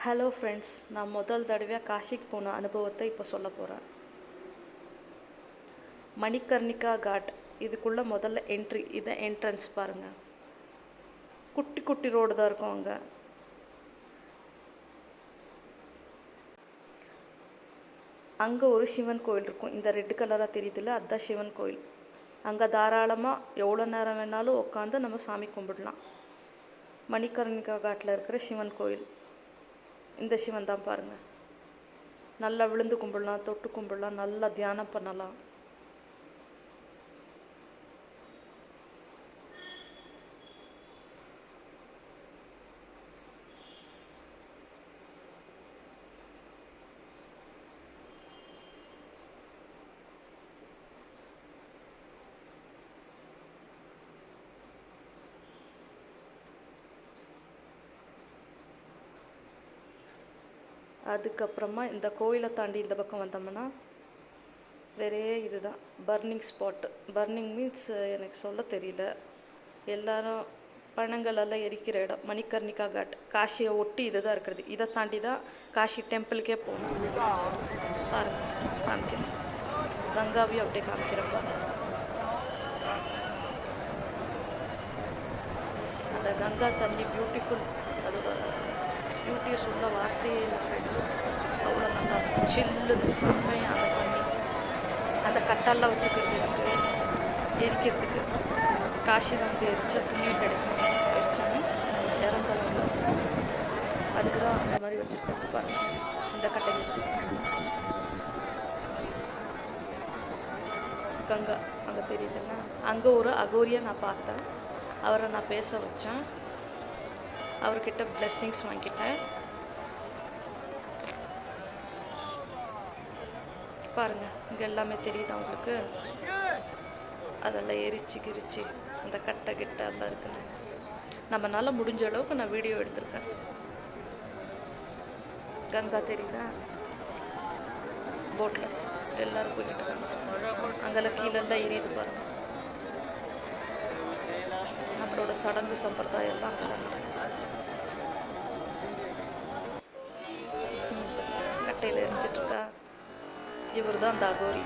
Hello friends, நான் முதல் தடவையாக காசிக்கு போன அனுபவத்தை இப்போ சொல்ல போகிறேன். மணிகர்ணிகா காட் இதுக்குள்ளே முதல்ல என்ட்ரி, இதை என்ட்ரன்ஸ் பாருங்கள். குட்டி குட்டி ரோடு தான் இருக்கும். அங்கே ஒரு சிவன் கோயில் இருக்கும். இந்த ரெட் கலராக தெரியுதுல்ல, அதுதான் சிவன் கோயில். அங்கே தாராளமாக எவ்வளோ நேரம் வேணாலும் உட்காந்து நம்ம சாமி கும்பிடலாம். மணிகர்ணிகா காட்டில் இருக்கிற சிவன் கோயில் இந்த சிவன் தான் பாருங்கள். நல்லா விழுந்து கும்பிடலாம், தொட்டு கும்பிடலாம், நல்லா தியானம் பண்ணலாம். அதுக்கப்புறமா இந்த கோயிலை தாண்டி இந்த பக்கம் வந்தோம்னா வேறே இதுதான் பர்னிங் ஸ்பாட்டு. பர்னிங் மீன்ஸ் எனக்கு சொல்ல தெரியல. எல்லாரும் பணங்களெல்லாம் எரிக்கிற இடம் மணிகர்ணிகா காட். காசியை ஒட்டி இது தான் இருக்கிறது. இதை தாண்டி தான் காசி டெம்பிளுக்கே போகணும். பாருங்கள், காமிக்கிறேன். கங்காவையும் அப்படியே காமிக்கிறேன் பாருங்கள். அந்த கங்கா தண்ணி பியூட்டிஃபுல். அதோட பியூட்டியை சொல்ல வார்த்தையே இல்லை ஃப்ரெண்ட்ஸ். அவ்வளோ நல்லா சில்லுன்னு செம்மையாக அந்த தண்ணி. அந்த கட்டெல்லாம் வச்சுக்கிறதுக்கு எரிக்கிறதுக்கு காசியில் எரிச்சா புண்ணியம் கிடைக்கும். எரிச்சா மீன்ஸ் இறந்தவங்க, அதுக்கு தான் அந்த மாதிரி வச்சுருக்காங்க பாருங்கள். இந்த கட்டைகள் கங்கா அங்கே தெரியுதுன்னா, அங்கே ஒரு அகோரியை நான் பார்த்தேன். அவரை நான் பேச வச்சேன். அவர்கிட்ட பிளெஸ்ஸிங்ஸ் வாங்கிட்டேன். பாருங்கள், இங்கே எல்லாமே தெரியுது அவங்களுக்கு. அதெல்லாம் எரிச்சு கிரிச்சு அந்த கட்டை கிட்ட எல்லாம் இருக்குன்னு நம்மளால முடிஞ்ச அளவுக்கு நான் வீடியோ எடுத்திருக்கேன். கங்கா தெரியுதா? போட்டில் எல்லோரும் போய்கிட்டு இருக்காங்க. அங்கெல்லாம் கீழெல்லாம் எரியுது பாருங்கள். நம்மளோட சடங்கு சம்பிரதாயம் எல்லாம் அங்கே தான் நடக்கும். கட்டையில் எரிஞ்சிட்ருக்கா. இவர் தான் அந்த அகோரி,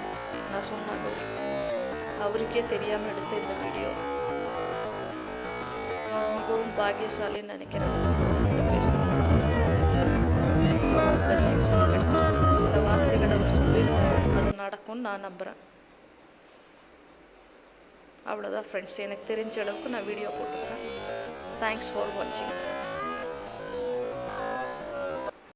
நான் சொன்ன அகோரி. அவருக்கே தெரியாமல் எடுத்த இந்த வீடியோ. மிகவும் பாக்கியசாலின்னு நினைக்கிறேன். பிளஸிங்ஸ் எல்லாம் கிடைச்சிருக்கு. சில வார்த்தைகள் அவர் சொல்லியிருக்காரு, அது நடக்கும்னு நான் நம்புகிறேன். அவ்வளோதான் ஃப்ரெண்ட்ஸ், எனக்கு தெரிஞ்ச அளவுக்கு நான் வீடியோ போட்டுக்கிறேன். தேங்க்ஸ் ஃபார் வாட்சிங்.